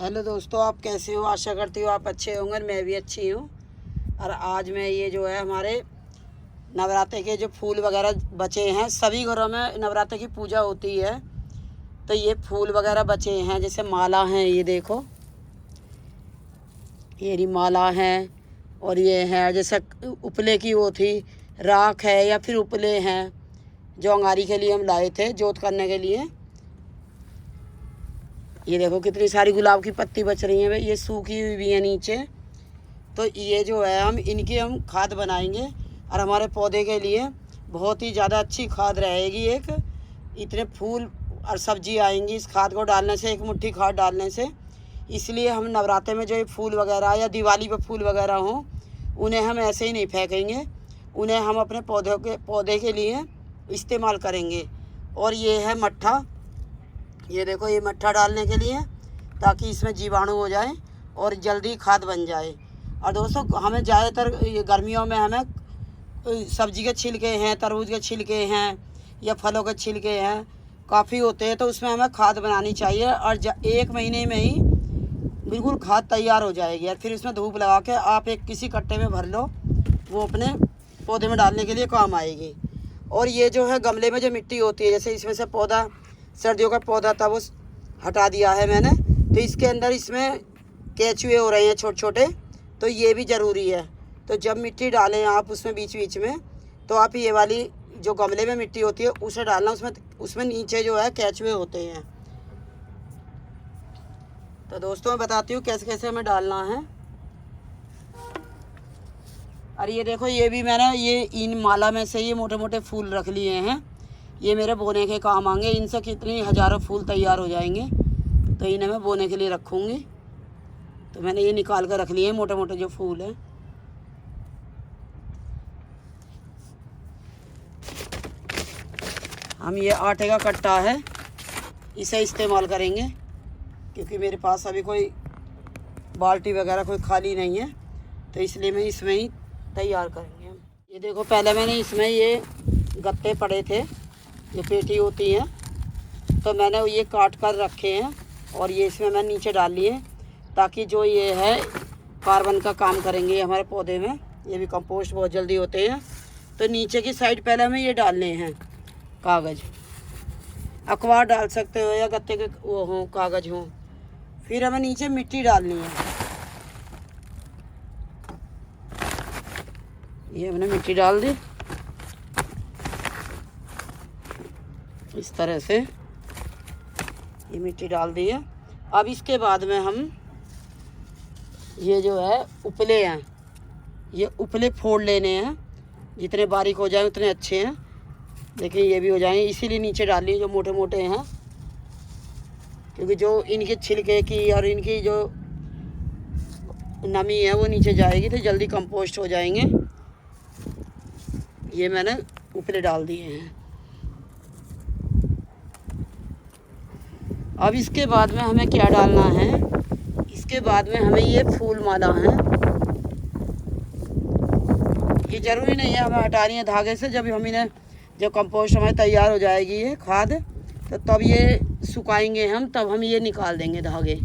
Hello दोस्तों, आप कैसे हो? आशा करती हूँ आप अच्छे होंगे। मैं भी अच्छी हूँ। और आज मैं ये जो है हमारे नवरात्रे के जो फूल वगैरह बचे हैं, सभी घरों में नवरात्रे की पूजा होती है, तो ये फूल वगैरह बचे हैं। जैसे माला हैं, ये देखो, ये रही माला है। और ये है जैसे उपले की वो थी, राख है या फिर उपले हैं जो अंगारी के लिए हम लाए थे जोत करने के लिए। ये देखो कितनी सारी गुलाब की पत्ती बच रही हैं, ये सूखी हुई भी है नीचे। तो ये जो है हम खाद बनाएंगे और हमारे पौधे के लिए बहुत ही ज़्यादा अच्छी खाद रहेगी। एक इतने फूल और सब्जी आएंगी इस खाद को डालने से, एक मुट्ठी खाद डालने से। इसलिए हम नवरात्रे में जो ये फूल वगैरह या दिवाली पे फूल वगैरह हों, उन्हें हम ऐसे ही नहीं फेंकेंगे, उन्हें हम अपने पौधे के लिए इस्तेमाल करेंगे। और ये है मट्ठा, ये देखो, ये मट्ठा डालने के लिए, ताकि इसमें जीवाणु हो जाए और जल्दी खाद बन जाए। और दोस्तों, हमें ज़्यादातर गर्मियों में हमें सब्जी के छिलके हैं, तरबूज के छिलके हैं या फलों के छिलके हैं, काफ़ी होते हैं, तो उसमें हमें खाद बनानी चाहिए। और 1 महीने में ही बिल्कुल खाद तैयार हो जाएगी। और फिर इसमें धूप लगा के आप एक किसी कट्टे में भर लो, वो अपने पौधे में डालने के लिए काम आएगी। और ये जो है गमले में जो मिट्टी होती है, जैसे इसमें से पौधा सर्दियों का पौधा था वो हटा दिया है मैंने, तो इसके अंदर इसमें केचुए हो रहे हैं छोटे छोटे, तो ये भी ज़रूरी है। तो जब मिट्टी डालें आप उसमें बीच बीच में, तो आप ये वाली जो गमले में मिट्टी होती है उसे डालना, उसमें नीचे जो है केचुए होते हैं। तो दोस्तों, मैं बताती हूँ कैसे कैसे हमें डालना है। और ये देखो, ये भी मैंने ये इन माला में से ये मोटे मोटे फूल रख लिए हैं, ये मेरे बोने के काम आएंगे। इनसे कितनी हज़ारों फूल तैयार हो जाएंगे, तो इन्हें मैं बोने के लिए रखूँगी। तो मैंने ये निकाल कर रख लिए हैं मोटे मोटे जो फूल हैं। हम ये आटे का कट्टा है, इसे इस्तेमाल करेंगे, क्योंकि मेरे पास अभी कोई बाल्टी वगैरह कोई खाली नहीं है, तो इसलिए मैं इसमें ही तैयार करेंगे हम। ये देखो, पहले मैंने इसमें ये गत्ते पड़े थे, जो पेटी होती है, तो मैंने ये काट कर रखे हैं और ये इसमें मैं नीचे डाल लिए, ताकि जो ये है कार्बन का काम करेंगे हमारे पौधे में। ये भी कंपोस्ट बहुत जल्दी होते हैं। तो नीचे की साइड पहले हमें ये डालने हैं कागज़, अखबार डाल सकते हो या गत्ते के वो हों, कागज़ हों। फिर हमें नीचे मिट्टी डालनी है, ये हमने मिट्टी डाल दी इस तरह से, ये मिट्टी डाल दी है। अब इसके बाद में हम ये जो है उपले हैं, ये उपले फोड़ लेने हैं, जितने बारीक हो जाए उतने अच्छे हैं। देखिए, ये भी हो जाएंगे, इसीलिए नीचे डाल लिए जो मोटे मोटे हैं, क्योंकि जो इनके छिलके की और इनकी जो नमी है वो नीचे जाएगी, तो जल्दी कंपोस्ट हो जाएंगे। ये मैंने उपले डाल दिए हैं। अब इसके बाद में हमें क्या डालना है, इसके बाद में हमें ये फूल माला है, ये ज़रूरी नहीं है हमें हटानी है धागे से। जब कंपोस्ट हमारी तैयार हो जाएगी ये खाद, तो तब ये सुखाएंगे हम, तब हम ये निकाल देंगे धागे।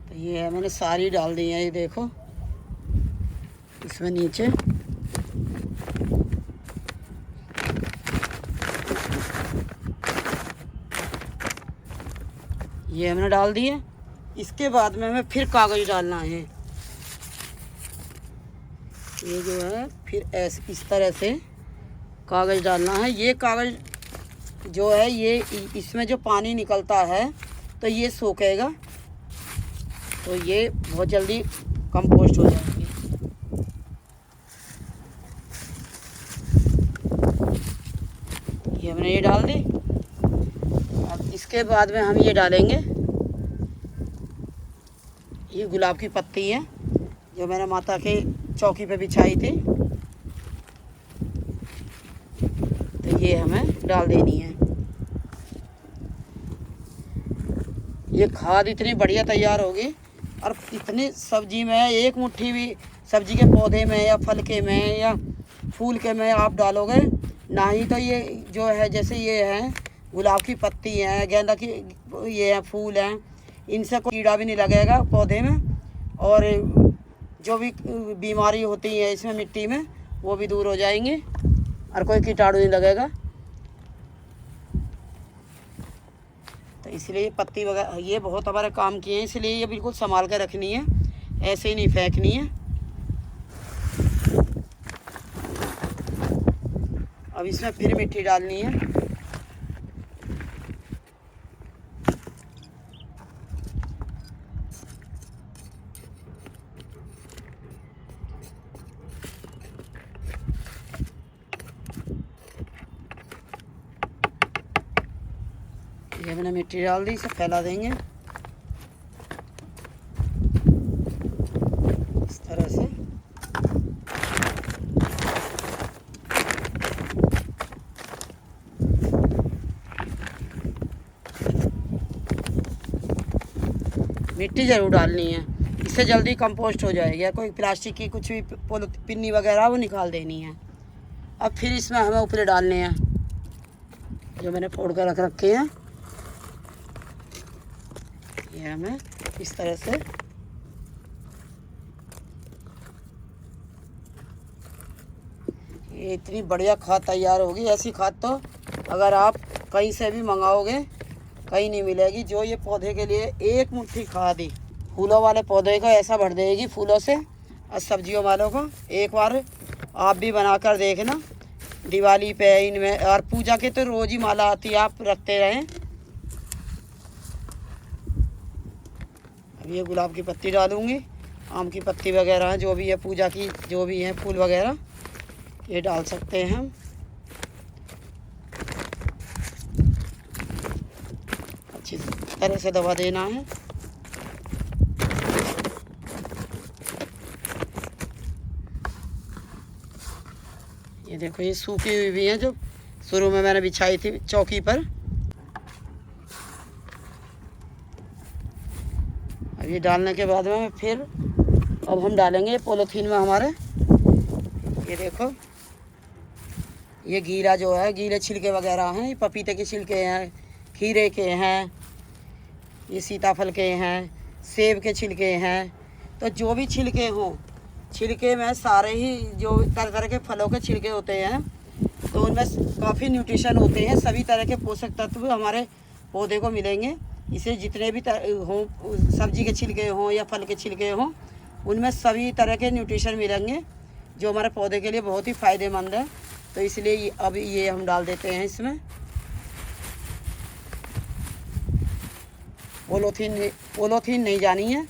तो ये है, मैंने सारी डाल दी है, ये देखो इसमें नीचे। ये हमने डाल दिए। इसके बाद में हमें फिर कागज़ डालना है, ये जो है फिर ऐसे इस तरह से कागज़ डालना है। ये कागज़ जो है ये इसमें जो पानी निकलता है, तो ये सोखेगा, तो ये बहुत जल्दी कंपोस्ट हो जाएंगे। ये हमने ये डाल दी। अब इसके बाद में हम ये डालेंगे, ये गुलाब की पत्ती है जो मैंने माता के चौकी पे बिछाई थी, तो ये हमें डाल देनी है। ये खाद इतनी बढ़िया तैयार होगी, और इतनी सब्जी में एक मुट्ठी भी सब्जी के पौधे में या फल के में या फूल के में आप डालोगे, ना ही तो ये जो है जैसे ये है गुलाब की पत्ती है, गेंदा की ये है फूल हैं, इनसे कोई कीड़ा भी नहीं लगेगा पौधे में, और जो भी बीमारी होती है इसमें मिट्टी में वो भी दूर हो जाएंगी और कोई कीटाणु नहीं लगेगा। तो इसलिए ये पत्ती वगैरह ये बहुत हमारे काम की है, इसलिए ये बिल्कुल संभाल कर रखनी है, ऐसे ही नहीं फेंकनी है। अब इसमें फिर मिट्टी डालनी है। ये मैंने मिट्टी डाल दी, इसे फैला देंगे इस तरह से। मिट्टी ज़रूर डालनी है, इससे जल्दी कंपोस्ट हो जाएगा। कोई प्लास्टिक की कुछ भी पिन्नी वगैरह वो निकाल देनी है। अब फिर इसमें हमें उपले डालने हैं जो मैंने फोड़ कर रख रखे हैं। ये हमें इस तरह से ये इतनी बढ़िया खाद तैयार होगी। ऐसी खाद तो अगर आप कहीं से भी मंगाओगे कहीं नहीं मिलेगी। जो ये पौधे के लिए एक मुट्ठी खाद ही फूलों वाले पौधे को ऐसा भर देगी फूलों से, और सब्जियों वालों को। एक बार आप भी बनाकर देखना दिवाली पे इनमें, और पूजा के तो रोज़ ही माला आती है, आप रखते रहें। अब ये गुलाब की पत्ती डालूँगी, आम की पत्ती वगैरह जो भी है पूजा की जो भी है फूल वगैरह ये डाल सकते हैं हम। अच्छी तरह से दबा देना है। ये देखो ये सूखी हुई भी है जो शुरू में मैंने बिछाई थी चौकी पर। अब ये डालने के बाद में फिर अब हम डालेंगे पॉलीथीन में हमारे। ये देखो ये गीला जो है, गीले छिलके वगैरह हैं, ये पपीते के छिलके हैं, खीरे के हैं, ये सीताफल के हैं, सेब के छिलके हैं। तो जो भी छिलके हों, छिलके में सारे ही जो तरह तरह के फलों के छिलके होते हैं तो उनमें काफ़ी न्यूट्रिशन होते हैं, सभी तरह के पोषक तत्व हमारे पौधे को मिलेंगे। इसे जितने भी हों, सब्जी के छिलके हों या फल के छिलके हों, उनमें सभी तरह के न्यूट्रिशन मिलेंगे जो हमारे पौधे के लिए बहुत ही फ़ायदेमंद है। तो इसलिए अब ये हम डाल देते हैं इसमें। पोलोथीन नहीं जानी है।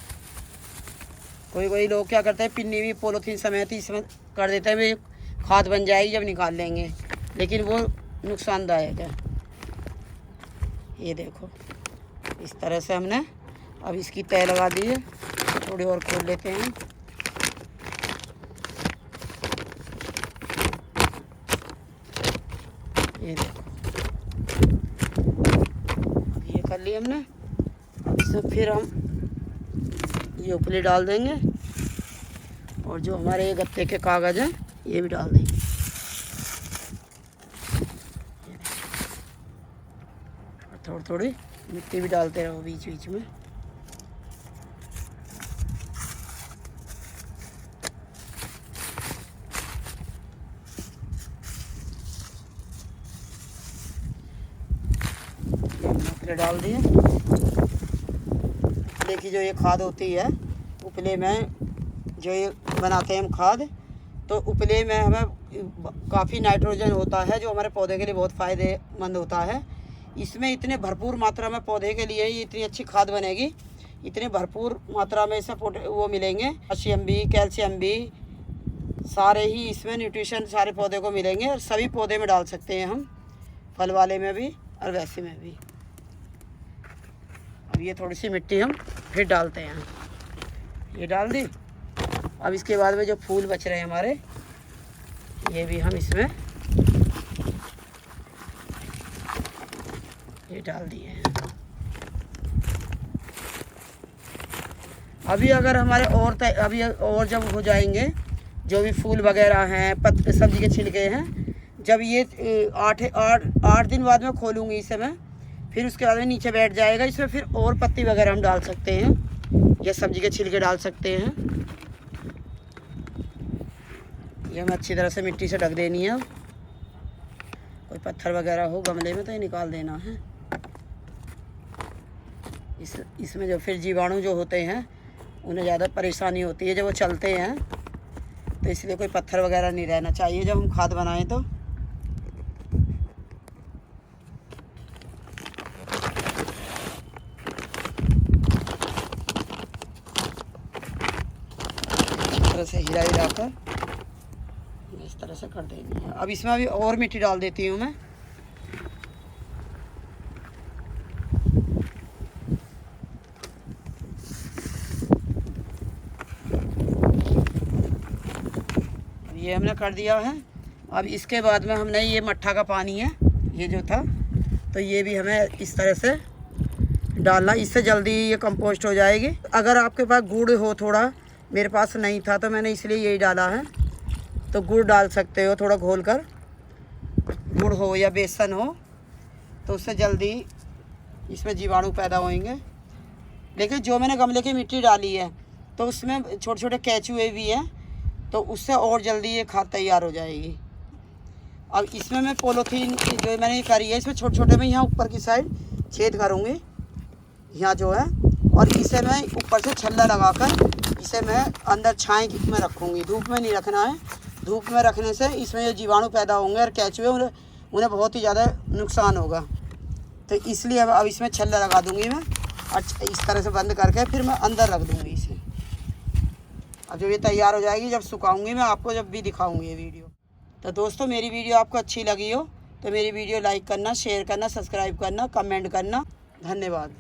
कोई लोग क्या करते हैं पिन्नी भी पोलोथीन समेत इसमें कर देते हैं, वे खाद बन जाएगी जब निकाल लेंगे, लेकिन वो नुकसानदायक है। ये देखो इस तरह से हमने अब इसकी तय लगा दी है। थोड़ी और खोल लेते हैं। ये देखो ये कर लिया हमने। इसमें फिर हम ये उपले डाल देंगे और जो हमारे ये गत्ते के कागज़ हैं ये भी डाल देंगे। और थोड़ी थोड़ी मिट्टी भी डालते रहो बीच बीच में। उपले डाल दिए। उपले की जो ये खाद होती है, उपले में जो ये बनाते हैं हम खाद, तो उपले में हमें काफ़ी नाइट्रोजन होता है जो हमारे पौधे के लिए बहुत फ़ायदेमंद होता है। इसमें इतने भरपूर मात्रा में पौधे के लिए ये इतनी अच्छी खाद बनेगी, इतने भरपूर मात्रा में इसमें वो मिलेंगे, पोटेशियम भी, कैल्शियम भी, सारे ही इसमें न्यूट्रिशन सारे पौधे को मिलेंगे। और सभी पौधे में डाल सकते हैं हम, फल वाले में भी और वैसे में भी। अब ये थोड़ी सी मिट्टी हम फिर डालते हैं, ये डाल दी। अब इसके बाद में जो फूल बच रहे हैं हमारे, ये भी हम इसमें ये डाल दिए हैं। अभी अगर हमारे अभी और जब हो जाएंगे जो भी फूल वगैरह हैं, सब्जी के छिलके हैं, जब ये 8 दिन बाद में खोलूँगी इसे मैं, फिर उसके बाद में नीचे बैठ जाएगा। इसमें फिर और पत्ती वगैरह हम डाल सकते हैं या सब्जी के छिलके डाल सकते हैं। ये हमें अच्छी तरह से मिट्टी से ढक देनी है। कोई पत्थर वगैरह हो गमले में तो ये निकाल देना है। इसमें जो फिर जीवाणु जो होते हैं उन्हें ज़्यादा परेशानी होती है जब वो चलते हैं, तो इसलिए कोई पत्थर वगैरह नहीं रहना चाहिए जब हम खाद बनाएं तो। इस तरह से हिलाकर इस तरह से कर देनी है। अब इसमें अभी और मिट्टी डाल देती हूँ मैं। ये हमने कर दिया है। अब इसके बाद में हमने ये मट्ठा का पानी है ये जो था, तो ये भी हमें इस तरह से डालना, इससे जल्दी ये कंपोस्ट हो जाएगी। अगर आपके पास गुड़ हो, थोड़ा मेरे पास नहीं था तो मैंने इसलिए यही डाला है, तो गुड़ डाल सकते हो थोड़ा घोल कर, गुड़ हो या बेसन हो, तो उससे जल्दी इसमें जीवाणु पैदा होंगे। लेकिन जो मैंने गमले की मिट्टी डाली है तो उसमें छोटे छोटे केंचुए भी हैं, तो उससे और जल्दी ये खाद तैयार हो जाएगी। अब इसमें मैं पॉलीथीन जो मैंने करी है, इसमें छोटे छोटे में यहाँ ऊपर की साइड छेद करूँगी यहाँ जो है, और इसे मैं ऊपर से छल्ला लगाकर इसे मैं अंदर छाँव में रखूँगी। धूप में नहीं रखना है, धूप में रखने से इसमें ये जीवाणु पैदा होंगे और केंचुए उन्हें बहुत ही ज़्यादा नुकसान होगा। तो इसलिए अब इसमें छल्ला लगा दूँगी मैं, और इस तरह से बंद करके फिर मैं अंदर रख दूँगी इसे। अब जब ये तैयार हो जाएगी, जब सुखाऊंगी मैं आपको जब भी दिखाऊंगी ये वीडियो। तो दोस्तों मेरी वीडियो आपको अच्छी लगी हो तो मेरी वीडियो लाइक करना, शेयर करना, सब्सक्राइब करना, कमेंट करना। धन्यवाद।